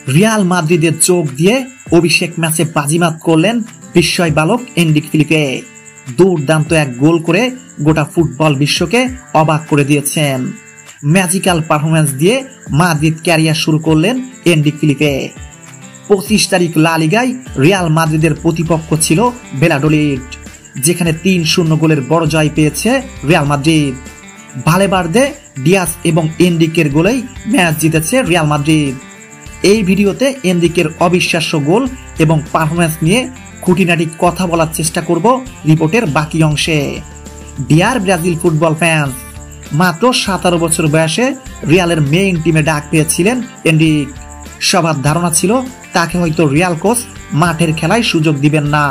Real মাদ্রিদের চোখ দিয়ে অভিষেক ম্যাচে বাজিমাত করলেন বিস্ময় বালক এনরিক ফিলিপে। দুর্দান্ত এক গোল করে গোটা ফুটবল বিশ্বকে অবাক করে দিয়েছেন। ম্যাজিক্যাল পারফরম্যান্স দিয়ে মাদ্রিদ ক্যারিয়ার শুরু করলেন এনরিক ফিলিপে। 25 তারিখ লা লিগায় রিয়াল মাদ্রিদের প্রতিপক্ষ ছিল ভ্যালাডোলিড, যেখানে 3-0 গোলের বড় জয় পেয়েছে রিয়াল মাদ্রিদ। ভালেবার্দে, ডিয়াস এবং এনরিকের গোলেই ম্যাচ জিতেছে রিয়াল মাদ্রিদ। এই ভিডিওতে এনরিকের অবিশ্বাস্য গোল এবং পারফরম্যান্স নিয়ে খুঁটিনাটি কথা বলার চেষ্টা করব রিপোর্টের বাকি অংশে। ডিয়ার ব্রাজিল ফুটবল ফ্যান্স, মাত্র 17 বছর বয়সে রিয়ালের মেইন টিমে ডাক পেয়েছিলেন এনরিক। সবার ধারণা ছিল তাকে হয়তো রিয়াল কোচ মাঠের খেলায় সুযোগ দিবেন না,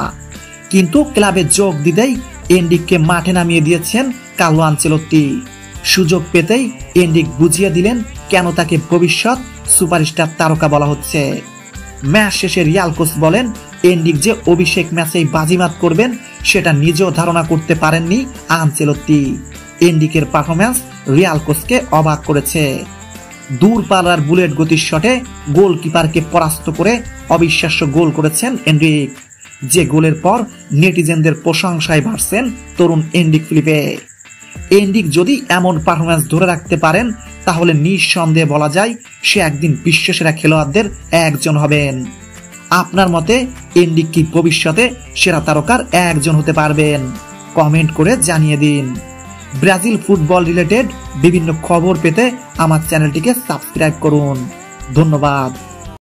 কিন্তু ক্লাবে যোগ দিতেই এনরিককে মাঠে নামিয়ে দিয়েছেন কার্লো আনচেলত্তি। সুযোগ পেতেই এনরিক বুঝিয়ে দিলেন কেন তাকে ভবিষ্যৎ সুপারস্টার তারকা বলা হচ্ছে। ম্যাচ শেষে রিয়াল কোচ বলেন, এনরিক যে অভিষেক ম্যাচেই বাজিমাত করবেন সেটা নিজেও ধারণা করতে পারেননি আনচেলত্তি। এনরিকের পারফরম্যান্স রিয়াল কোচকে অবাক করেছে। দূরপাল্লার বুলেট গতির শটে গোলকিপারকে পরাস্ত করে অবিশ্বাস্য গোল করেছেন এনরিক, যে গোলের পর নেটিজেনদের প্রশংসায় ভাসছেন তরুণ এনরিক ফিলিপে। এনরিক যদি এমন পারফরম্যান্স ধরে রাখতে পারেন তাহলে নিঃসন্দেহে বলা যায় সে একদিন বিশ্বসেরা খেলোয়াড়দের একজন হবেন। আপনার মতে এনরিক কি ভবিষ্যতে সেরা তারকার একজন হতে পারবেন? কমেন্ট করে জানিয়ে দিন। ব্রাজিল ফুটবল রিলেটেড বিভিন্ন খবর পেতে আমার চ্যানেলটিকে সাবস্ক্রাইব করুন। ধন্যবাদ।